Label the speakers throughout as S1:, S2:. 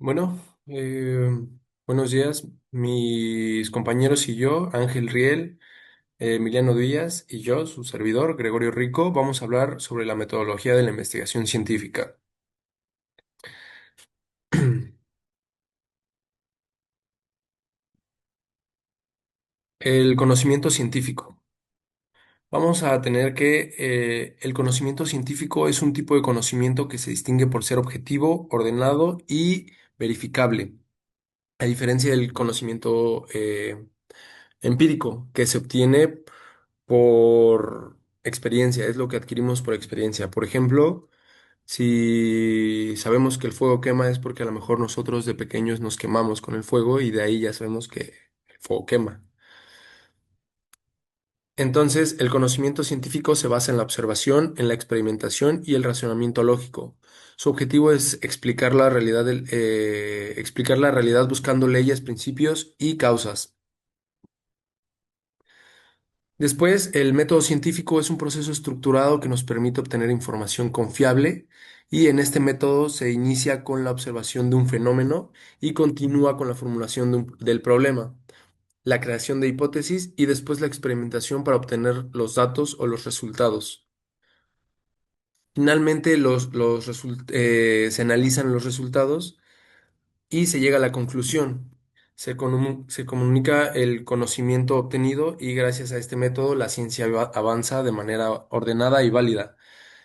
S1: Bueno, buenos días. Mis compañeros y yo, Ángel Riel, Emiliano Díaz y yo, su servidor, Gregorio Rico, vamos a hablar sobre la metodología de la investigación científica. El conocimiento científico. Vamos a tener que el conocimiento científico es un tipo de conocimiento que se distingue por ser objetivo, ordenado y verificable, a diferencia del conocimiento empírico, que se obtiene por experiencia, es lo que adquirimos por experiencia. Por ejemplo, si sabemos que el fuego quema es porque a lo mejor nosotros de pequeños nos quemamos con el fuego y de ahí ya sabemos que el fuego quema. Entonces, el conocimiento científico se basa en la observación, en la experimentación y el razonamiento lógico. Su objetivo es explicar la realidad, explicar la realidad buscando leyes, principios y causas. Después, el método científico es un proceso estructurado que nos permite obtener información confiable y en este método se inicia con la observación de un fenómeno y continúa con la formulación del problema, la creación de hipótesis y después la experimentación para obtener los datos o los resultados. Finalmente, se analizan los resultados y se llega a la conclusión. Se comunica el conocimiento obtenido y gracias a este método la ciencia avanza de manera ordenada y válida,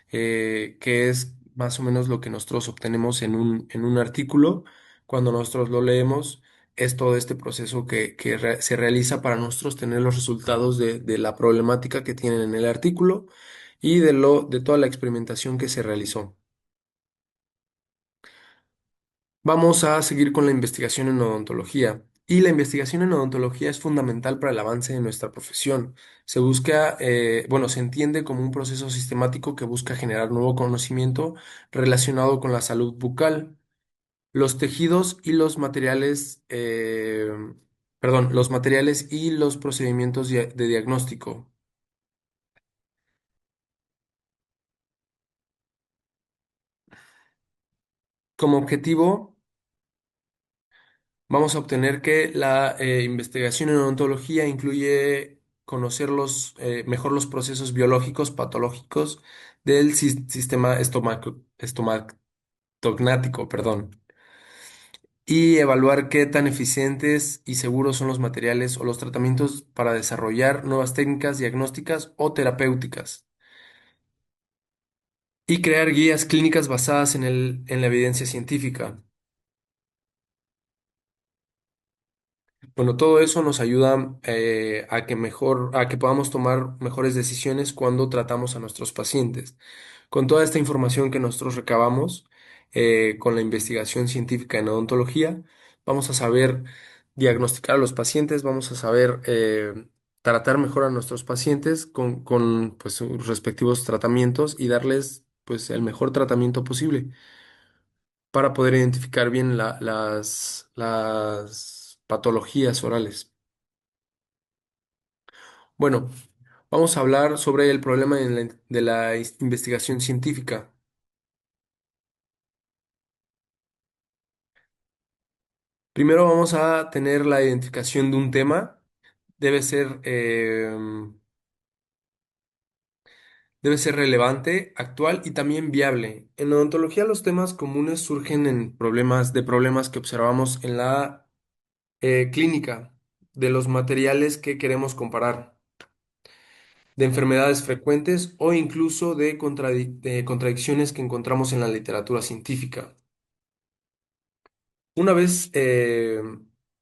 S1: que es más o menos lo que nosotros obtenemos en un artículo. Cuando nosotros lo leemos, es todo este proceso que se realiza para nosotros tener los resultados de la problemática que tienen en el artículo y de toda la experimentación que se realizó. Vamos a seguir con la investigación en odontología. Y la investigación en odontología es fundamental para el avance de nuestra profesión. Se busca, bueno, se entiende como un proceso sistemático que busca generar nuevo conocimiento relacionado con la salud bucal, los tejidos y los materiales, perdón, los materiales y los procedimientos de diagnóstico. Como objetivo, vamos a obtener que la investigación en odontología incluye conocer mejor los procesos biológicos patológicos del sistema estomatognático, perdón, y evaluar qué tan eficientes y seguros son los materiales o los tratamientos para desarrollar nuevas técnicas diagnósticas o terapéuticas y crear guías clínicas basadas en la evidencia científica. Bueno, todo eso nos ayuda a que podamos tomar mejores decisiones cuando tratamos a nuestros pacientes. Con toda esta información que nosotros recabamos con la investigación científica en odontología, vamos a saber diagnosticar a los pacientes, vamos a saber tratar mejor a nuestros pacientes pues, sus respectivos tratamientos y darles pues el mejor tratamiento posible para poder identificar bien las patologías orales. Bueno, vamos a hablar sobre el problema de la investigación científica. Primero vamos a tener la identificación de un tema. Debe ser, debe ser relevante, actual y también viable. En odontología los temas comunes surgen de problemas que observamos en la clínica, de los materiales que queremos comparar, de enfermedades frecuentes o incluso de contradicciones que encontramos en la literatura científica. Una vez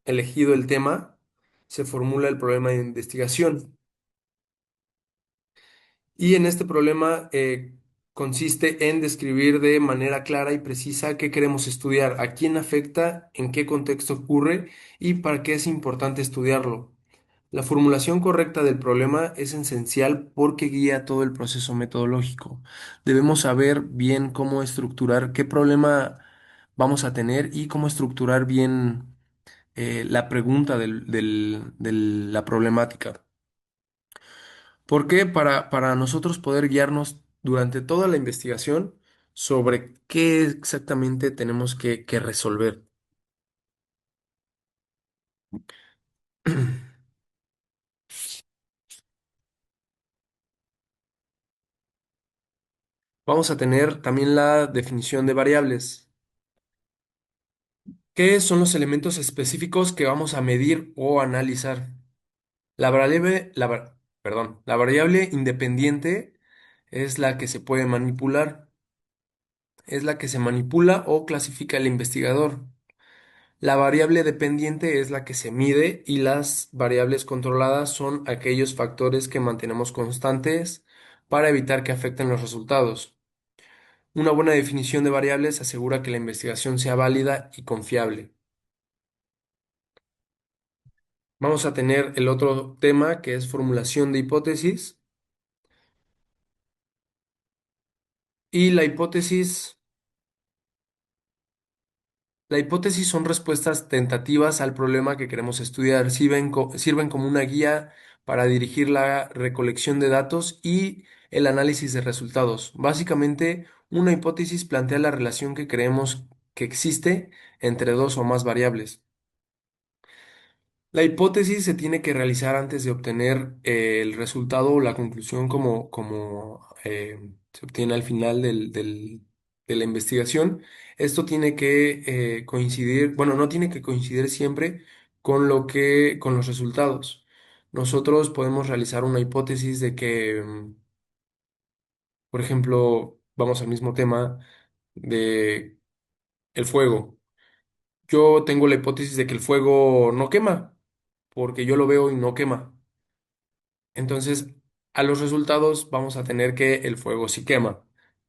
S1: elegido el tema, se formula el problema de investigación. Y en este problema consiste en describir de manera clara y precisa qué queremos estudiar, a quién afecta, en qué contexto ocurre y para qué es importante estudiarlo. La formulación correcta del problema es esencial porque guía todo el proceso metodológico. Debemos saber bien cómo estructurar, qué problema vamos a tener y cómo estructurar bien la pregunta de la problemática. ¿Por qué? Para nosotros poder guiarnos durante toda la investigación sobre qué exactamente tenemos que resolver. Vamos a tener también la definición de variables. ¿Qué son los elementos específicos que vamos a medir o analizar? La variable independiente es la que se puede manipular, es la que se manipula o clasifica el investigador. La variable dependiente es la que se mide y las variables controladas son aquellos factores que mantenemos constantes para evitar que afecten los resultados. Una buena definición de variables asegura que la investigación sea válida y confiable. Vamos a tener el otro tema que es formulación de hipótesis. Y la hipótesis son respuestas tentativas al problema que queremos estudiar. Sirven como una guía para dirigir la recolección de datos y el análisis de resultados. Básicamente, una hipótesis plantea la relación que creemos que existe entre dos o más variables. La hipótesis se tiene que realizar antes de obtener el resultado o la conclusión como se obtiene al final de la investigación. Esto tiene que coincidir, bueno, no tiene que coincidir siempre con los resultados. Nosotros podemos realizar una hipótesis de que, por ejemplo, vamos al mismo tema de el fuego. Yo tengo la hipótesis de que el fuego no quema, porque yo lo veo y no quema. Entonces, a los resultados vamos a tener que el fuego sí quema.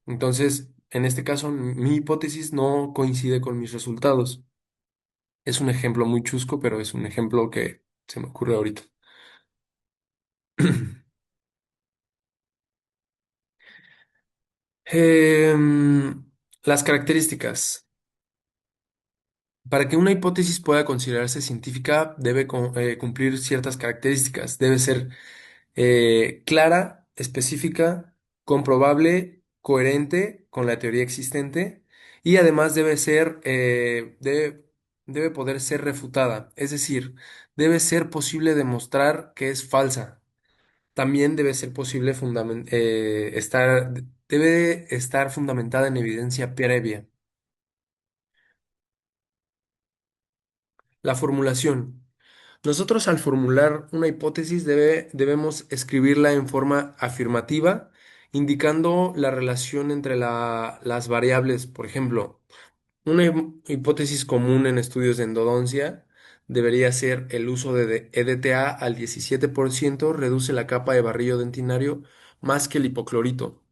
S1: Entonces, en este caso, mi hipótesis no coincide con mis resultados. Es un ejemplo muy chusco, pero es un ejemplo que se me ocurre ahorita. Em, las características. Para que una hipótesis pueda considerarse científica, debe cumplir ciertas características. Debe ser clara, específica, comprobable, coherente con la teoría existente y además debe poder ser refutada, es decir, debe ser posible demostrar que es falsa. También debe ser posible debe estar fundamentada en evidencia previa. La formulación. Nosotros al formular una hipótesis debemos escribirla en forma afirmativa, indicando la relación entre las variables. Por ejemplo, una hipótesis común en estudios de endodoncia debería ser el uso de EDTA al 17% reduce la capa de barrillo dentinario más que el hipoclorito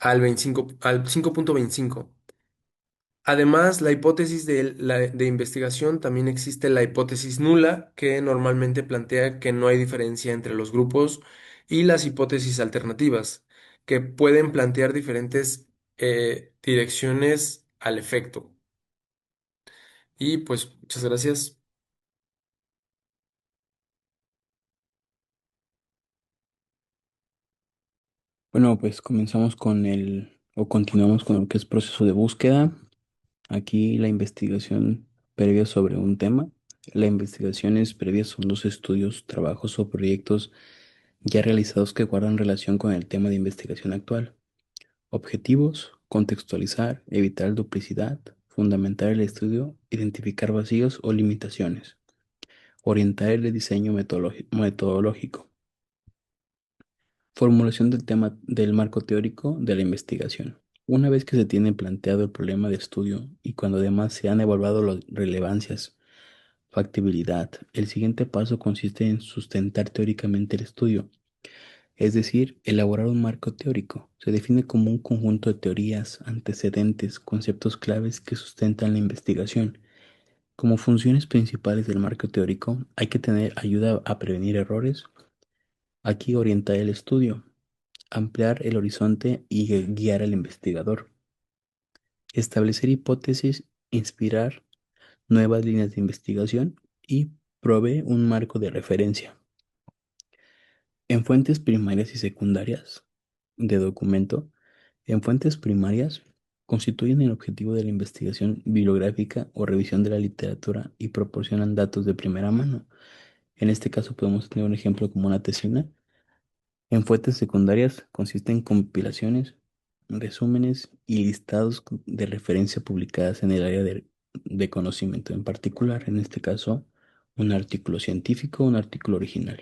S1: al 5,25. Además, la hipótesis de investigación también existe la hipótesis nula, que normalmente plantea que no hay diferencia entre los grupos y las hipótesis alternativas, que pueden plantear diferentes direcciones al efecto. Y pues, muchas gracias.
S2: Bueno, pues comenzamos con o continuamos con lo que es proceso de búsqueda. Aquí la investigación previa sobre un tema. La investigación es previa son los estudios, trabajos o proyectos ya realizados que guardan relación con el tema de investigación actual. Objetivos, contextualizar, evitar duplicidad, fundamentar el estudio, identificar vacíos o limitaciones, orientar el diseño metodológico. Formulación del tema del marco teórico de la investigación. Una vez que se tiene planteado el problema de estudio y cuando además se han evaluado las relevancias, factibilidad, el siguiente paso consiste en sustentar teóricamente el estudio, es decir, elaborar un marco teórico. Se define como un conjunto de teorías, antecedentes, conceptos claves que sustentan la investigación. Como funciones principales del marco teórico, hay que tener ayuda a prevenir errores, aquí orientar el estudio, ampliar el horizonte y guiar al investigador, establecer hipótesis, inspirar nuevas líneas de investigación y provee un marco de referencia. En fuentes primarias y secundarias de documento, en fuentes primarias constituyen el objetivo de la investigación bibliográfica o revisión de la literatura y proporcionan datos de primera mano. En este caso podemos tener un ejemplo como una tesina. En fuentes secundarias consisten en compilaciones, resúmenes y listados de referencia publicadas en el área de conocimiento en particular, en este caso, un artículo científico o un artículo original.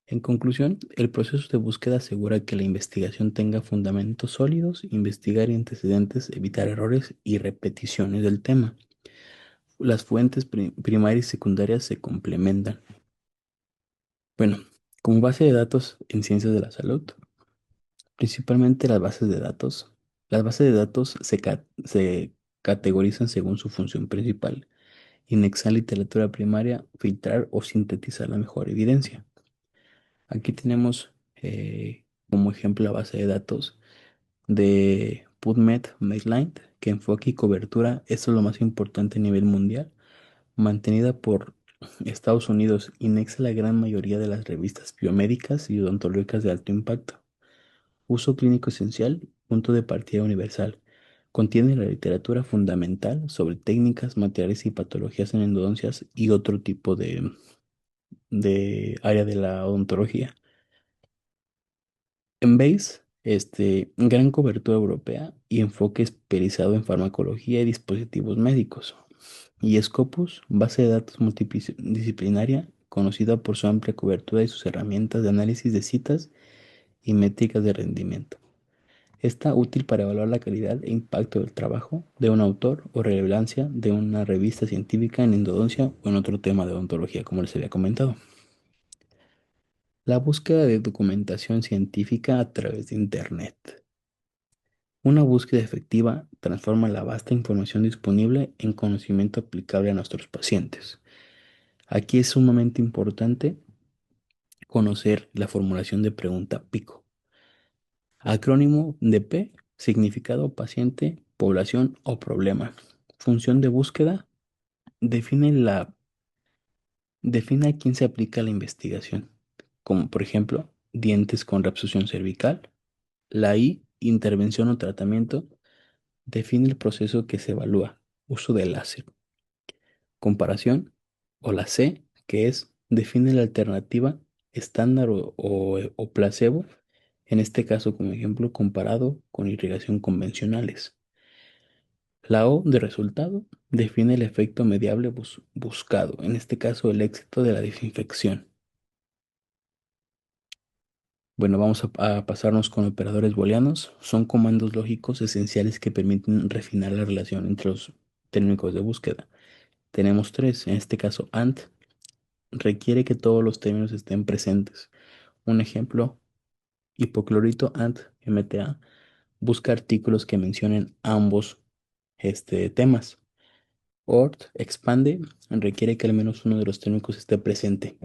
S2: En conclusión, el proceso de búsqueda asegura que la investigación tenga fundamentos sólidos, investigar antecedentes, evitar errores y repeticiones del tema. Las fuentes primarias y secundarias se complementan. Bueno, como base de datos en ciencias de la salud, principalmente las bases de datos. Las bases de datos se categorizan según su función principal: indexar literatura primaria, filtrar o sintetizar la mejor evidencia. Aquí tenemos como ejemplo la base de datos de PubMed Mailline, que enfoque y cobertura, esto es lo más importante a nivel mundial, mantenida por Estados Unidos, indexa la gran mayoría de las revistas biomédicas y odontológicas de alto impacto. Uso clínico esencial, punto de partida universal. Contiene la literatura fundamental sobre técnicas, materiales y patologías en endodoncias y otro tipo de área de la odontología. Embase, gran cobertura europea y enfoque especializado en farmacología y dispositivos médicos. Y Scopus, base de datos multidisciplinaria, conocida por su amplia cobertura y sus herramientas de análisis de citas y métricas de rendimiento. Está útil para evaluar la calidad e impacto del trabajo de un autor o relevancia de una revista científica en endodoncia o en otro tema de odontología, como les había comentado. La búsqueda de documentación científica a través de Internet. Una búsqueda efectiva transforma la vasta información disponible en conocimiento aplicable a nuestros pacientes. Aquí es sumamente importante conocer la formulación de pregunta PICO. Acrónimo de P, significado, paciente, población o problema. Función de búsqueda, define define a quién se aplica la investigación, como por ejemplo, dientes con reabsorción cervical. La I, intervención o tratamiento, define el proceso que se evalúa, uso del láser. Comparación, o la C, que es, define la alternativa estándar o placebo, en este caso como ejemplo comparado con irrigación convencionales. La O de resultado define el efecto mediable buscado, en este caso el éxito de la desinfección. Bueno, vamos a pasarnos con operadores booleanos. Son comandos lógicos esenciales que permiten refinar la relación entre los términos de búsqueda. Tenemos tres, en este caso AND requiere que todos los términos estén presentes. Un ejemplo, hipoclorito AND MTA busca artículos que mencionen ambos temas. ORT expande requiere que al menos uno de los térmicos esté presente.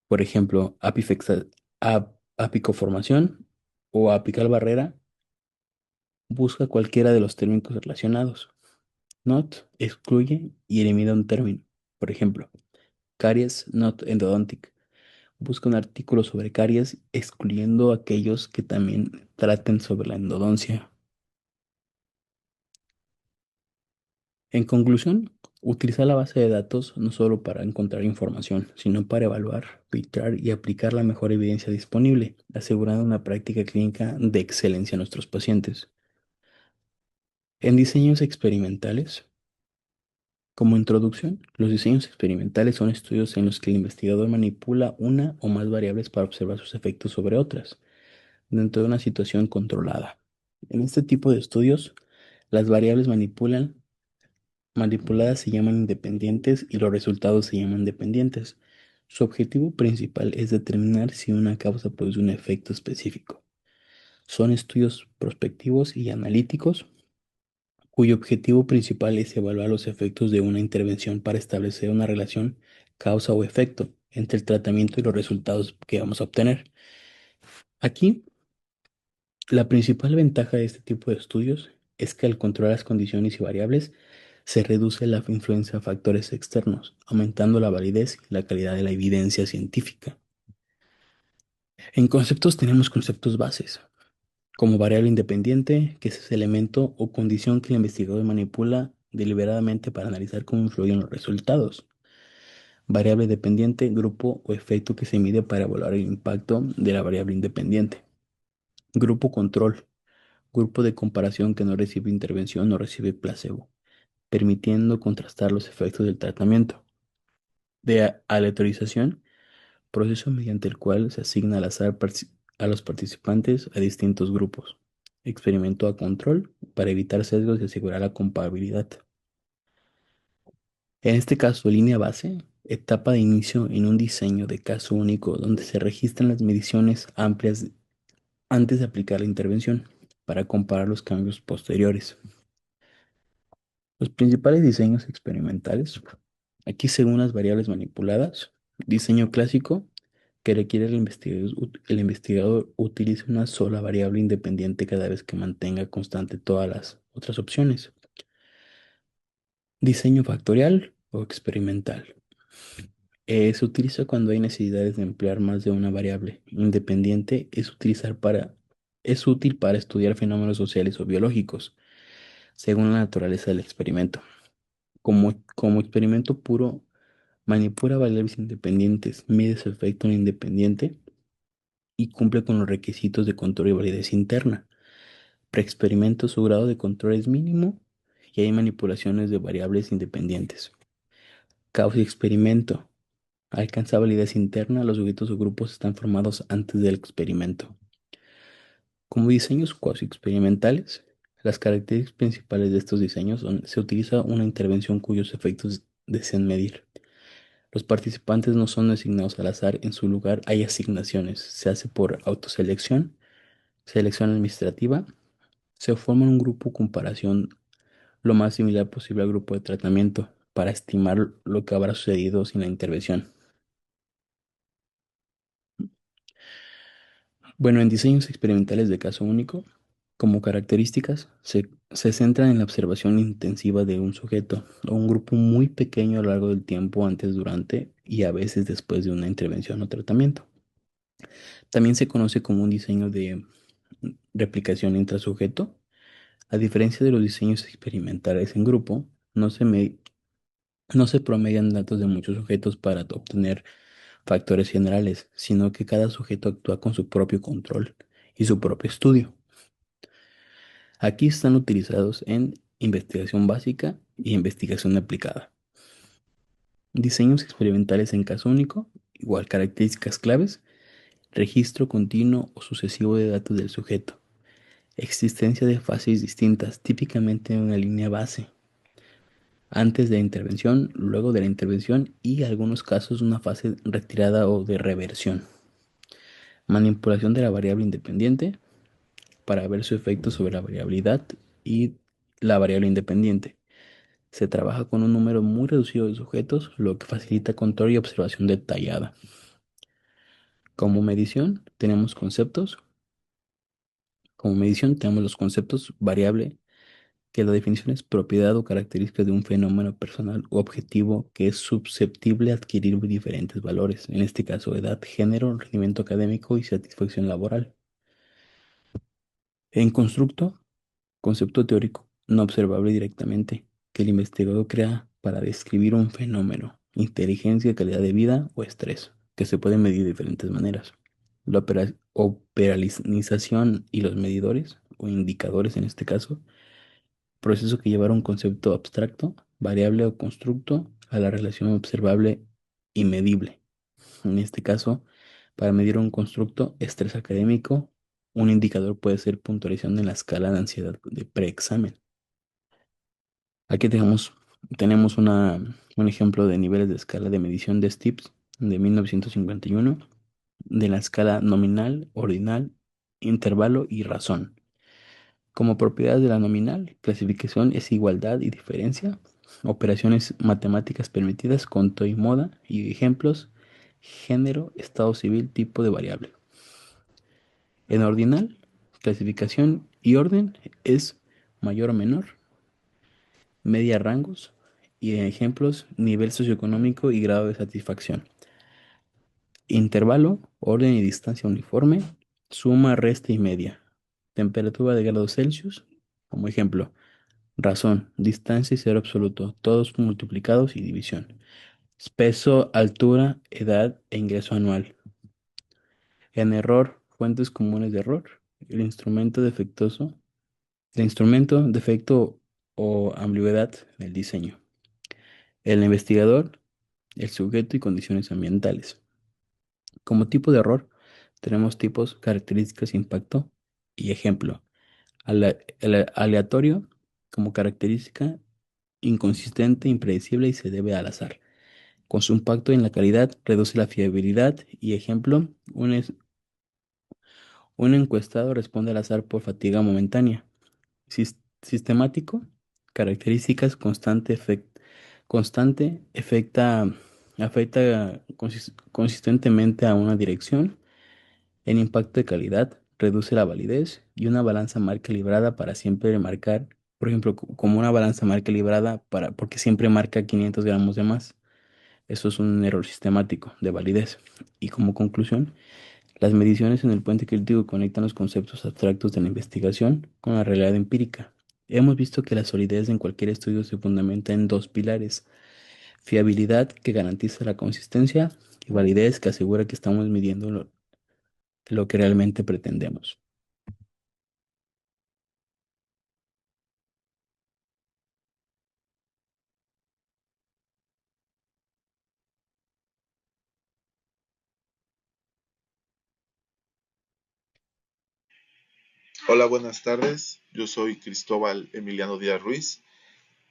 S2: Por ejemplo, apicoformación o apical barrera busca cualquiera de los térmicos relacionados. Not excluye y elimina un término. Por ejemplo, caries not endodontic busca un artículo sobre caries excluyendo aquellos que también traten sobre la endodoncia. En conclusión, utilizar la base de datos no solo para encontrar información, sino para evaluar, filtrar y aplicar la mejor evidencia disponible, asegurando una práctica clínica de excelencia a nuestros pacientes. En diseños experimentales, como introducción, los diseños experimentales son estudios en los que el investigador manipula una o más variables para observar sus efectos sobre otras, dentro de una situación controlada. En este tipo de estudios, las variables manipuladas se llaman independientes y los resultados se llaman dependientes. Su objetivo principal es determinar si una causa produce un efecto específico. Son estudios prospectivos y analíticos, cuyo objetivo principal es evaluar los efectos de una intervención para establecer una relación causa o efecto entre el tratamiento y los resultados que vamos a obtener. Aquí, la principal ventaja de este tipo de estudios es que al controlar las condiciones y variables, se reduce la influencia de factores externos, aumentando la validez y la calidad de la evidencia científica. En conceptos tenemos conceptos bases. como variable independiente, que es ese elemento o condición que el investigador manipula deliberadamente para analizar cómo influyen los resultados. Variable dependiente, grupo o efecto que se mide para evaluar el impacto de la variable independiente. Grupo control, grupo de comparación que no recibe intervención o recibe placebo, permitiendo contrastar los efectos del tratamiento. De aleatorización, proceso mediante el cual se asigna al azar a los participantes a distintos grupos. Experimento a control para evitar sesgos y asegurar la comparabilidad. En este caso, línea base, etapa de inicio en un diseño de caso único donde se registran las mediciones amplias antes de aplicar la intervención para comparar los cambios posteriores. Los principales diseños experimentales, aquí según las variables manipuladas, diseño clásico, que requiere el investigador utilice una sola variable independiente cada vez que mantenga constante todas las otras opciones. Diseño factorial o experimental. Se utiliza cuando hay necesidades de emplear más de una variable independiente. Es útil para estudiar fenómenos sociales o biológicos, según la naturaleza del experimento. Como experimento puro, manipula variables independientes, mide su efecto en independiente y cumple con los requisitos de control y validez interna. Preexperimento, su grado de control es mínimo y hay manipulaciones de variables independientes. Causa experimento. Alcanza validez interna, los sujetos o grupos están formados antes del experimento. Como diseños cuasi experimentales, las características principales de estos diseños son: se utiliza una intervención cuyos efectos desean medir. Los participantes no son designados al azar, en su lugar hay asignaciones. Se hace por autoselección, selección administrativa, se forma un grupo comparación lo más similar posible al grupo de tratamiento para estimar lo que habrá sucedido sin la intervención. Bueno, en diseños experimentales de caso único, como características, se centran en la observación intensiva de un sujeto o un grupo muy pequeño a lo largo del tiempo antes, durante y a veces después de una intervención o tratamiento. También se conoce como un diseño de replicación intrasujeto. A diferencia de los diseños experimentales en grupo, no se promedian datos de muchos sujetos para obtener factores generales, sino que cada sujeto actúa con su propio control y su propio estudio. Aquí están utilizados en investigación básica y investigación aplicada. Diseños experimentales en caso único, igual características claves: registro continuo o sucesivo de datos del sujeto, existencia de fases distintas, típicamente en una línea base, antes de la intervención, luego de la intervención y en algunos casos una fase retirada o de reversión. Manipulación de la variable independiente para ver su efecto sobre la variabilidad y la variable independiente. Se trabaja con un número muy reducido de sujetos, lo que facilita control y observación detallada. Como medición, tenemos conceptos. Como medición, tenemos los conceptos variable, que la definición es propiedad o característica de un fenómeno personal u objetivo que es susceptible de adquirir diferentes valores, en este caso edad, género, rendimiento académico y satisfacción laboral. En constructo, concepto teórico no observable directamente, que el investigador crea para describir un fenómeno, inteligencia, calidad de vida o estrés, que se puede medir de diferentes maneras. La operalización y los medidores, o indicadores en este caso, proceso que llevará un concepto abstracto, variable o constructo a la relación observable y medible. En este caso, para medir un constructo, estrés académico, un indicador puede ser puntualización en la escala de ansiedad de preexamen. Aquí tenemos un ejemplo de niveles de escala de medición de STIPS de 1951, de la escala nominal, ordinal, intervalo y razón. Como propiedades de la nominal, clasificación es igualdad y diferencia, operaciones matemáticas permitidas, conto y moda, y ejemplos: género, estado civil, tipo de variable. En ordinal, clasificación y orden es mayor o menor, media, rangos, y en ejemplos, nivel socioeconómico y grado de satisfacción. Intervalo, orden y distancia uniforme, suma, resta y media. temperatura de grados Celsius, como ejemplo, razón, distancia y cero absoluto, todos multiplicados y división. Peso, altura, edad e ingreso anual. En error, fuentes comunes de error. El instrumento defectuoso, el instrumento, defecto o ambigüedad del diseño. El investigador, el sujeto y condiciones ambientales. Como tipo de error, tenemos tipos, características, impacto y ejemplo. El aleatorio como característica, inconsistente, impredecible y se debe al azar. Con su impacto en la calidad, reduce la fiabilidad y ejemplo, un encuestado responde al azar por fatiga momentánea. Sistemático, características, constante, afecta consistentemente a una dirección. El impacto de calidad reduce la validez y una balanza mal calibrada para siempre marcar, por ejemplo, como una balanza mal calibrada porque siempre marca 500 gramos de más. Eso es un error sistemático de validez. Y como conclusión, las mediciones en el puente crítico conectan los conceptos abstractos de la investigación con la realidad empírica. Hemos visto que la solidez en cualquier estudio se fundamenta en dos pilares: fiabilidad, que garantiza la consistencia, y validez, que asegura que estamos midiendo lo que realmente pretendemos.
S3: Hola, buenas tardes. Yo soy Cristóbal Emiliano Díaz Ruiz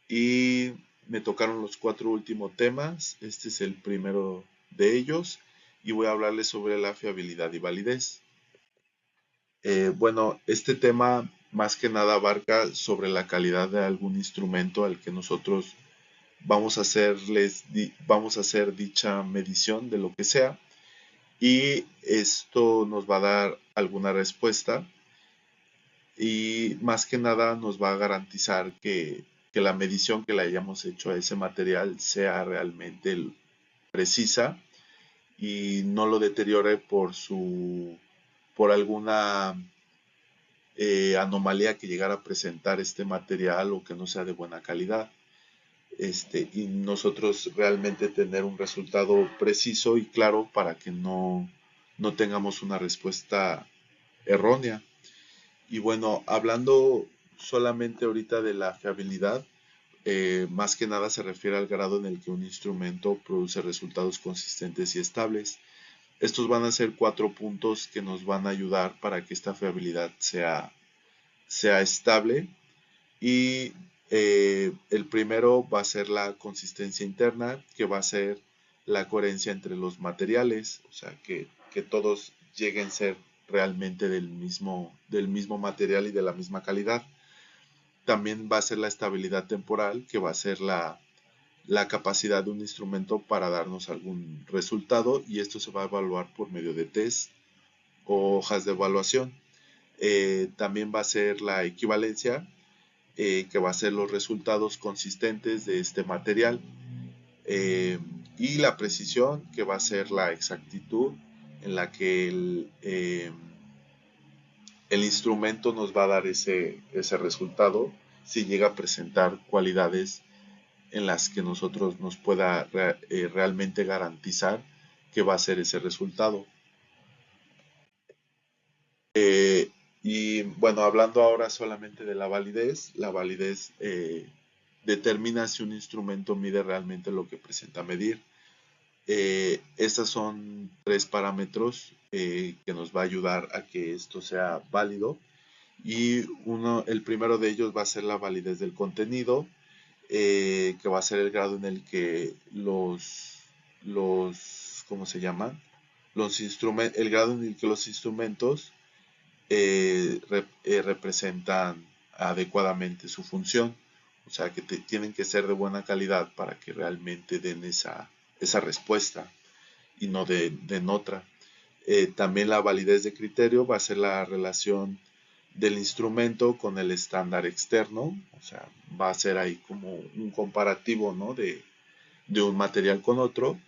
S3: y me tocaron los cuatro últimos temas. Este es el primero de ellos y voy a hablarles sobre la fiabilidad y validez. Bueno, este tema más que nada abarca sobre la calidad de algún instrumento al que nosotros vamos a hacer dicha medición de lo que sea, y esto nos va a dar alguna respuesta y más que nada nos va a garantizar que la medición que le hayamos hecho a ese material sea realmente precisa y no lo deteriore por alguna anomalía que llegara a presentar este material o que no sea de buena calidad. Y nosotros realmente tener un resultado preciso y claro para que no tengamos una respuesta errónea. Y bueno, hablando solamente ahorita de la fiabilidad, más que nada se refiere al grado en el que un instrumento produce resultados consistentes y estables. Estos van a ser cuatro puntos que nos van a ayudar para que esta fiabilidad sea estable. Y el primero va a ser la consistencia interna, que va a ser la coherencia entre los materiales, o sea, que todos lleguen a ser realmente del mismo material y de la misma calidad. También va a ser la estabilidad temporal, que va a ser la capacidad de un instrumento para darnos algún resultado, y esto se va a evaluar por medio de test o hojas de evaluación. También va a ser la equivalencia, que va a ser los resultados consistentes de este material, eh, y la precisión, que va a ser la exactitud en la que el instrumento nos va a dar ese resultado si llega a presentar cualidades en las que nosotros nos pueda realmente garantizar que va a ser ese resultado. Y bueno, hablando ahora solamente de la validez determina si un instrumento mide realmente lo que presenta medir. Estos son tres parámetros que nos va a ayudar a que esto sea válido. Y el primero de ellos va a ser la validez del contenido, que va a ser el grado en el que ¿cómo se llaman? El grado en el que los instrumentos representan adecuadamente su función. O sea, que tienen que ser de buena calidad para que realmente den esa respuesta y no den otra. También la validez de criterio va a ser la relación del instrumento con el estándar externo. O sea, va a ser ahí como un comparativo, ¿no? de un material con otro.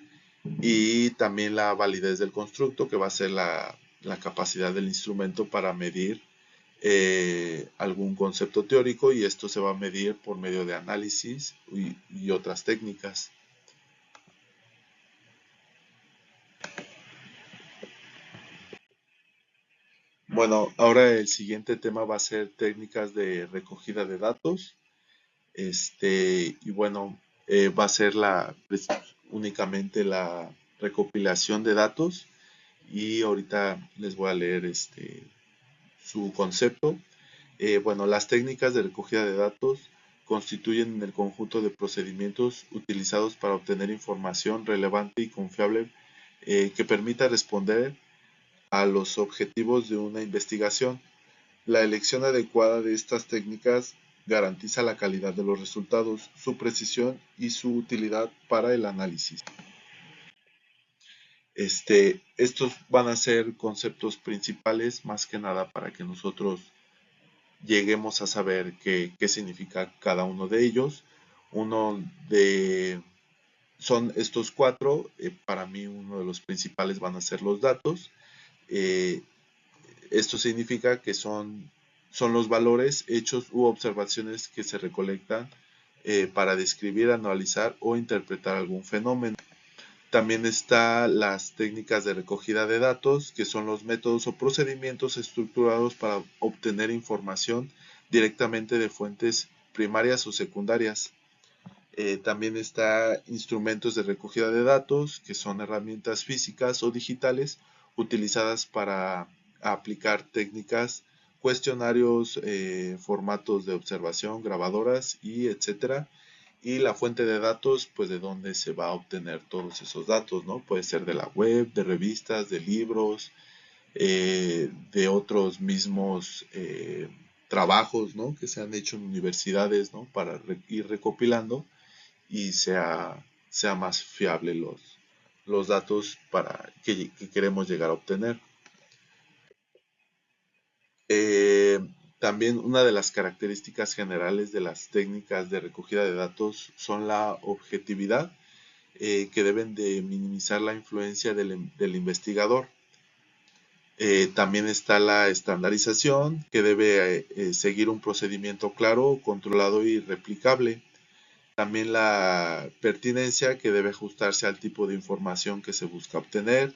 S3: Y también la validez del constructo, que va a ser la capacidad del instrumento para medir algún concepto teórico y esto se va a medir por medio de análisis y otras técnicas. Bueno, ahora el siguiente tema va a ser técnicas de recogida de datos. Y bueno, va a ser únicamente la recopilación de datos y ahorita les voy a leer su concepto. Bueno, las técnicas de recogida de datos constituyen el conjunto de procedimientos utilizados para obtener información relevante y confiable que permita responder a los objetivos de una investigación. La elección adecuada de estas técnicas garantiza la calidad de los resultados, su precisión y su utilidad para el análisis. Estos van a ser conceptos principales más que nada para que nosotros lleguemos a saber qué significa cada uno de ellos. Uno de son estos cuatro. Para mí uno de los principales van a ser los datos. Eh, Esto significa que son los valores, hechos u observaciones que se recolectan para describir, analizar o interpretar algún fenómeno. También están las técnicas de recogida de datos, que son los métodos o procedimientos estructurados para obtener información directamente de fuentes primarias o secundarias. También está instrumentos de recogida de datos, que son herramientas físicas o digitales utilizadas para aplicar técnicas, cuestionarios, formatos de observación, grabadoras y etcétera. Y la fuente de datos, pues de dónde se va a obtener todos esos datos, ¿no? Puede ser de la web, de revistas, de libros, de otros mismos trabajos, ¿no? Que se han hecho en universidades, ¿no? Para ir recopilando y sea más fiable los datos que queremos llegar a obtener. Eh, También una de las características generales de las técnicas de recogida de datos son la objetividad, que deben de minimizar la influencia del investigador. También está la estandarización, que debe seguir un procedimiento claro, controlado y replicable. También la pertinencia, que debe ajustarse al tipo de información que se busca obtener.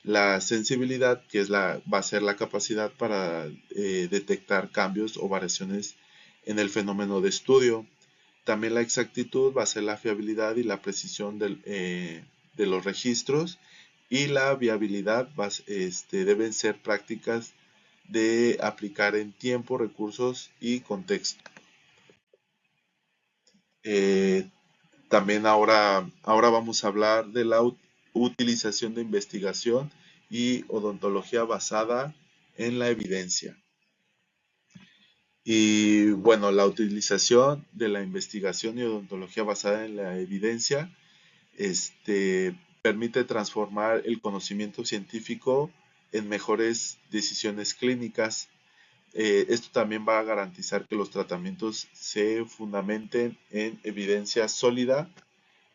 S3: La sensibilidad, que va a ser la capacidad para detectar cambios o variaciones en el fenómeno de estudio. También la exactitud va a ser la fiabilidad y la precisión de los registros. Y la viabilidad deben ser prácticas de aplicar en tiempo, recursos y contexto. Eh, También ahora vamos a hablar de la utilización de investigación y odontología basada en la evidencia. Y bueno, la utilización de la investigación y odontología basada en la evidencia permite transformar el conocimiento científico en mejores decisiones clínicas. Esto también va a garantizar que los tratamientos se fundamenten en evidencia sólida,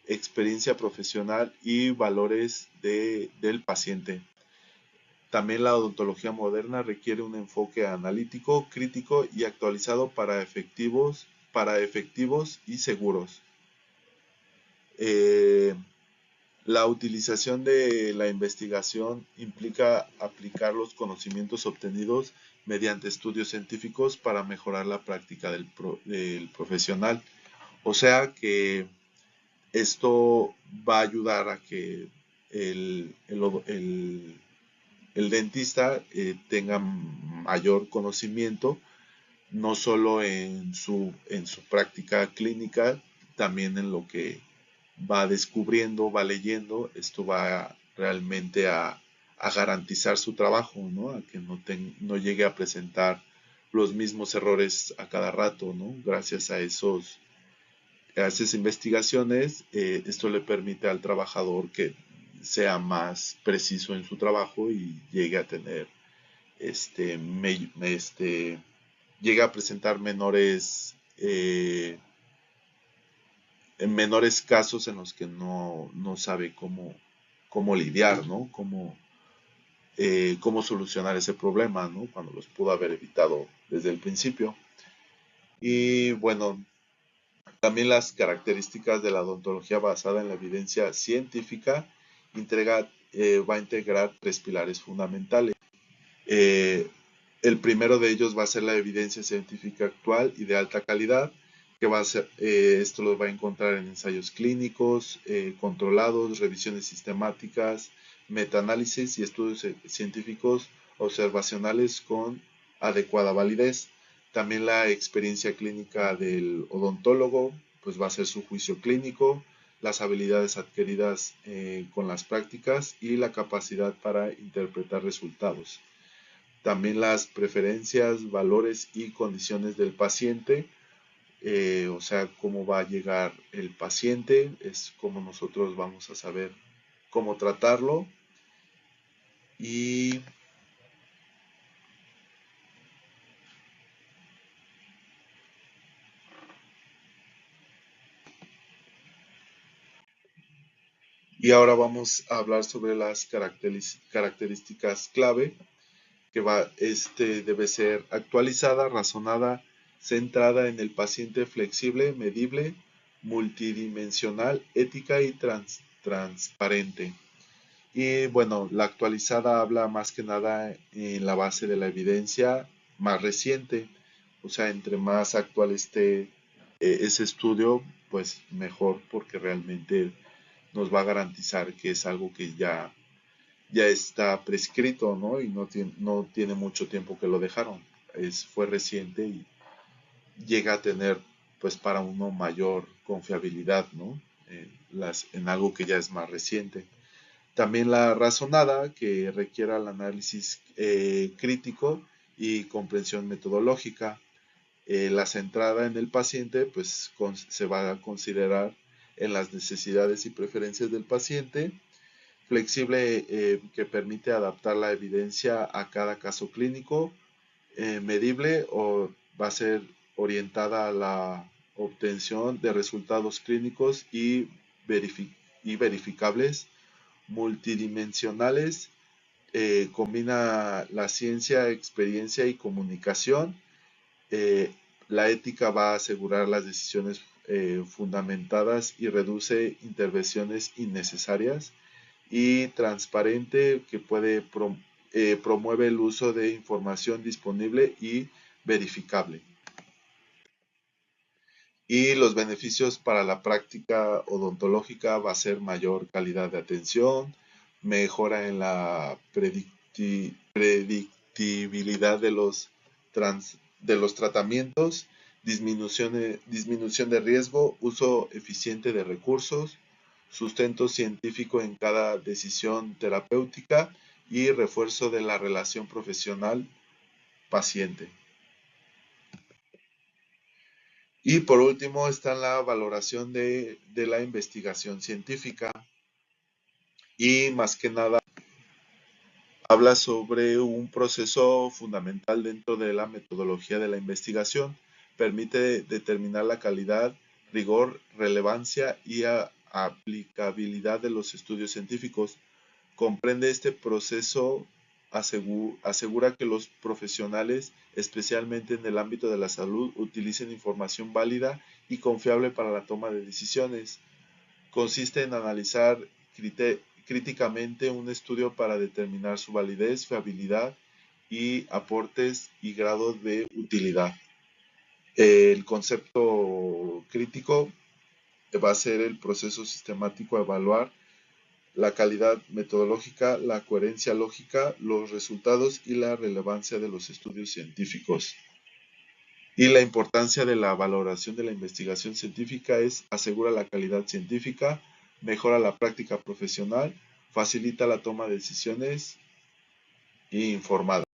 S3: experiencia profesional y valores del paciente. También la odontología moderna requiere un enfoque analítico, crítico y actualizado para efectivos y seguros. Eh, la utilización de la investigación implica aplicar los conocimientos obtenidos mediante estudios científicos para mejorar la práctica del profesional. O sea que esto va a ayudar a que el, el, el, el dentista tenga mayor conocimiento, no solo en su práctica clínica, también en lo que va descubriendo, va leyendo. Esto va realmente a garantizar su trabajo, ¿no? A que no llegue a presentar los mismos errores a cada rato, ¿no? Gracias a esas investigaciones, esto le permite al trabajador que sea más preciso en su trabajo y llegue a tener, llegue a presentar en menores casos en los que no sabe cómo lidiar, ¿no? cómo solucionar ese problema, ¿no? Cuando los pudo haber evitado desde el principio. Y bueno, también las características de la odontología basada en la evidencia científica va a integrar tres pilares fundamentales. Eh, el primero de ellos va a ser la evidencia científica actual y de alta calidad, que va a ser, esto lo va a encontrar en ensayos clínicos, controlados, revisiones sistemáticas, metaanálisis y estudios científicos observacionales con adecuada validez. También la experiencia clínica del odontólogo, pues va a ser su juicio clínico, las habilidades adquiridas con las prácticas y la capacidad para interpretar resultados. También las preferencias, valores y condiciones del paciente, o sea, cómo va a llegar el paciente, es como nosotros vamos a saber cómo tratarlo. Y, y ahora vamos a hablar sobre las características clave, que debe ser actualizada, razonada, centrada en el paciente, flexible, medible, multidimensional, ética y transparente. Y bueno, la actualizada habla más que nada en la base de la evidencia más reciente. O sea, entre más actual esté ese estudio, pues mejor, porque realmente nos va a garantizar que es algo que ya está prescrito, ¿no? Y no tiene mucho tiempo que lo dejaron. Fue reciente y llega a tener, pues para uno, mayor confiabilidad, ¿no? En algo que ya es más reciente. También la razonada, que requiera el análisis crítico y comprensión metodológica. La centrada en el paciente, pues se va a considerar en las necesidades y preferencias del paciente. Flexible, que permite adaptar la evidencia a cada caso clínico. Medible, o va a ser orientada a la obtención de resultados clínicos y verificables. Multidimensionales, combina la ciencia, experiencia y comunicación. Eh, la ética va a asegurar las decisiones fundamentadas y reduce intervenciones innecesarias. Y transparente, que promueve el uso de información disponible y verificable. Y los beneficios para la práctica odontológica va a ser mayor calidad de atención, mejora en la predictibilidad de los tratamientos, disminución de riesgo, uso eficiente de recursos, sustento científico en cada decisión terapéutica y refuerzo de la relación profesional-paciente. Y por último está la valoración de la investigación científica, y más que nada habla sobre un proceso fundamental dentro de la metodología de la investigación. Permite determinar la calidad, rigor, relevancia y aplicabilidad de los estudios científicos. Comprende este proceso, asegura que los profesionales, especialmente en el ámbito de la salud, utilicen información válida y confiable para la toma de decisiones. Consiste en analizar críticamente un estudio para determinar su validez, fiabilidad y aportes y grado de utilidad. El concepto crítico va a ser el proceso sistemático a evaluar la calidad metodológica, la coherencia lógica, los resultados y la relevancia de los estudios científicos. Y la importancia de la valoración de la investigación científica es: asegura la calidad científica, mejora la práctica profesional, facilita la toma de decisiones informadas.